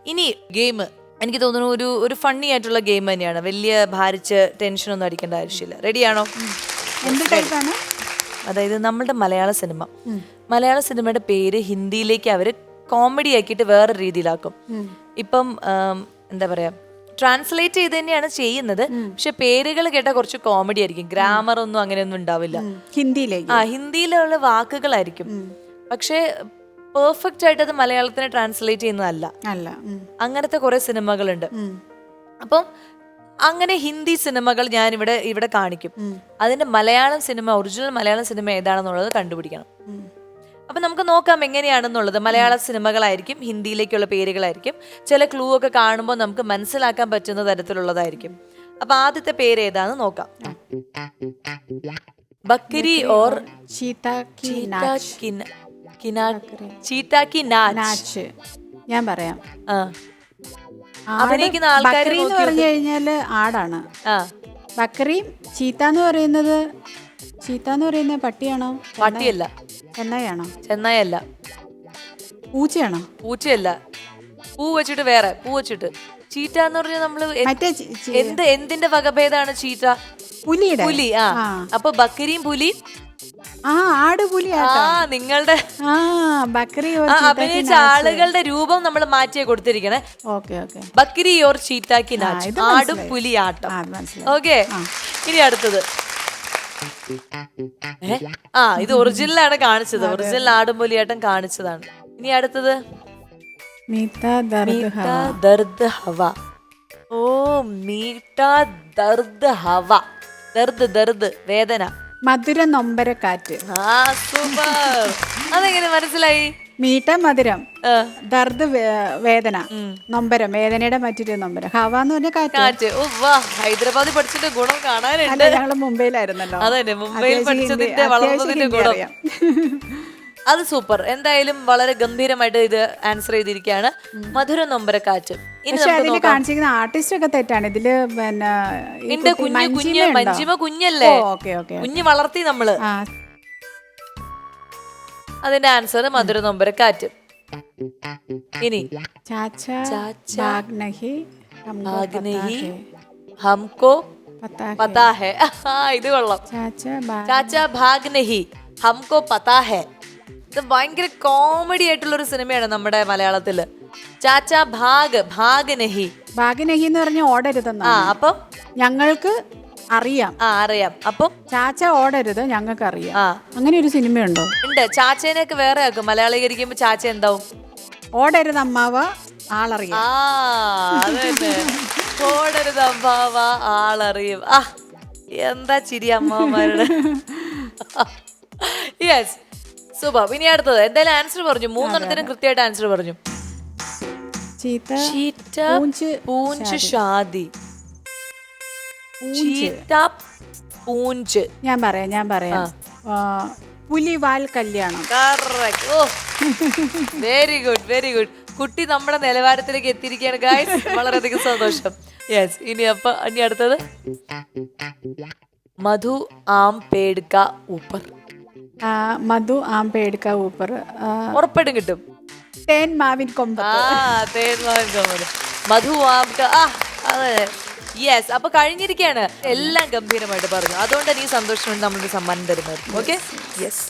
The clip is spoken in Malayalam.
ഇനി ഗെയിം എനിക്ക് തോന്നുന്നു ഒരു ഫണ്ണി ആയിട്ടുള്ള ഗെയിം തന്നെയാണ്. വലിയ ഭാരിച്ച് ടെൻഷനൊന്നും അടിക്കേണ്ട ആവശ്യമില്ല. റെഡിയാണോ? അതായത് നമ്മളുടെ മലയാള സിനിമയുടെ പേര് ഹിന്ദിയിലേക്ക് അവര് കോമഡി ആക്കിയിട്ട് വേറെ രീതിയിലാക്കും. ഇപ്പം എന്താ പറയാ, ട്രാൻസ്ലേറ്റ് ചെയ്ത് തന്നെയാണ് ചെയ്യുന്നത്. പക്ഷെ പേരുകൾ കേട്ടാൽ കുറച്ച് കോമഡി ആയിരിക്കും. ഗ്രാമർ ഒന്നും അങ്ങനെയൊന്നും ഉണ്ടാവില്ല. ഹിന്ദിയിലുള്ള വാക്കുകളായിരിക്കും. പക്ഷെ പെർഫെക്റ്റ് ആയിട്ട് അത് മലയാളത്തിന് ട്രാൻസ്ലേറ്റ് ചെയ്യുന്നതല്ല. അങ്ങനത്തെ കുറെ സിനിമകളുണ്ട്. അപ്പം അങ്ങനെ ഹിന്ദി സിനിമകൾ ഞാൻ ഇവിടെ കാണിക്കും. അതിന്റെ ഒറിജിനൽ മലയാളം സിനിമ ഏതാണെന്നുള്ളത് കണ്ടുപിടിക്കണം. അപ്പൊ നമുക്ക് നോക്കാം എങ്ങനെയാണെന്നുള്ളത്. മലയാള സിനിമകളായിരിക്കും, ഹിന്ദിയിലേക്കുള്ള പേരുകളായിരിക്കും. ചില ക്ലൂ ഒക്കെ കാണുമ്പോൾ നമുക്ക് മനസ്സിലാക്കാൻ പറ്റുന്ന തരത്തിലുള്ളതായിരിക്കും. അപ്പൊ ആദ്യത്തെ പേര് ഏതാന്ന് നോക്കാം. ബക്കരി ഓർ ചീത്ത കി നാച്ച്. ഞാൻ പറയാം. അഭിനയിക്കുന്ന ആൾക്കാർ പറഞ്ഞു കഴിഞ്ഞാല് ആടാണ്. ബക്കറിയും ചീത്ത എന്ന് പറയുന്നത് പട്ടിയാണോ? പട്ടിയല്ല. ചെന്നായല്ല. പൂച്ചയാണോ? പൂച്ചയല്ല. പൂ വെച്ചിട്ട് ചീറ്റ എന്ന് പറഞ്ഞാൽ നമ്മള് എന്തിന്റെ വകഭേദാണ് ചീറ്റ? പുലി. അപ്പൊ ബക്കരിയും പുലി. ആട് പുലി. നിങ്ങളുടെ അഭിനയിച്ച ആളുകളുടെ രൂപം നമ്മൾ മാറ്റിയേ കൊടുത്തിരിക്കണേ. ബക്കരി ഓർ ചീത്ത കി നാച്ച്, ആടും പുലി ആട്ടം. ഓക്കെ, ഇനി അടുത്തത്. ഇത് ഒറിജിനലാണ് കാണിച്ചത്. ഒറിജിനൽ ആടും പുലിയാട്ടം കാണിച്ചതാണ്. ഇനി അടുത്തത് ദർദ് ഹവ. ഓ, മീഠാ ദർദ് ഹവ. ദർദ് വേദന. മധുര നൊമ്പരക്കാറ്റ്. സൂപ്പർ. അതെങ്ങനെ മനസ്സിലായി? മീട്ട മധുരം, ദർദ് വേദന, നൊമ്പരം വേദനയുടെ മറ്റൊരു നൊമ്പരം. ഹവ എന്ന് പറഞ്ഞ കാറ്റ്. ഹൈദരാബാദിൽ പഠിച്ചിട്ട് ഗുണം കാണാനുണ്ട്. ഞങ്ങള് മുംബൈയിലായിരുന്നല്ലോ. അതെ, മുംബൈയിൽ പഠിച്ചതിന്റെ വളർന്നതിന്റെ ഗുണം. അത് സൂപ്പർ. എന്തായാലും വളരെ ഗംഭീരമായിട്ട് ഇത് ആൻസർ ചെയ്തിരിക്കുകയാണ്. മധുര നൊമ്പരക്കാറ്റ്. കാണിച്ചിരിക്കുന്ന ആർട്ടിസ്റ്റ് ഒക്കെ തെറ്റാണ് ഇതില്. മഞ്ജിമ കുഞ്ഞല്ലേ, കുഞ്ഞ് വളർത്തി നമ്മള്. അതിന്റെ ആൻസർ മധുര നൊമ്പരക്കാറ്റ്. ഇനി ഹംകോ പതാ ഹെ. ഇത് കൊള്ളാം. ചാച്ചാ ഭാഗ് നഹി ഹംകോ പതാ ഹെ. ഇത് ഭയങ്കര കോമഡി ആയിട്ടുള്ള ഒരു സിനിമയാണ് നമ്മുടെ മലയാളത്തില്. ചാച്ചാ ഭാഗ് നഹി എന്ന് പറഞ്ഞ ഓടരുതെന്ന്. അപ്പം ഞങ്ങൾക്ക് അറിയാം. അപ്പം ചാച്ച ഓടരുത്, ഞങ്ങൾക്ക് അറിയാം. അങ്ങനെ ഒരു സിനിമയുണ്ടോ? ഉണ്ട്. ചാച്ചേനെയൊക്കെ വേറെ ആക്കും. മലയാളീകരിക്കുമ്പോ ചാച്ച എന്താവും? ഓടരുത് അമ്മാവ ആളറിയാം. ഓടരുത് അമ്മാവ ആളറിയും. എന്താ ചിരി അമ്മാവന്മാരുടെ. Yes, super. ഇനി അടുത്തത്. എന്തായാലും ആൻസർ പറഞ്ഞു. 3 കൃത്യമായിട്ട് ആൻസർ പറഞ്ഞു. പൂഞ്ച് ഷാദി. ഞാൻ പറയാം. പുലിവാൽ കല്യാണം. Very good. കുട്ടി നമ്മുടെ നിലവാരത്തിലേക്ക് എത്തിയിരിക്കുകയാണ് ഗൈസ്. വളരെയധികം സന്തോഷം. യെസ്. ഇനി അടുത്തത്. മധു ആം പേड़ का ऊपर. മധു ആം പേड़ का ऊपर. ഉറപ്പായിട്ടും കിട്ടും. തേൻ മാവിൻ കൊമ്പ്. മധു ആം അതെ. യെസ്. അപ്പൊ കഴിഞ്ഞിരിക്കുകയാണ്. എല്ലാം ഗംഭീരമായിട്ട് പറഞ്ഞു. അതുകൊണ്ട് എനിക്ക് സന്തോഷമുണ്ട്. നമ്മളൊരു സമ്മാനം തരുമായിരുന്നു. Okay, yes.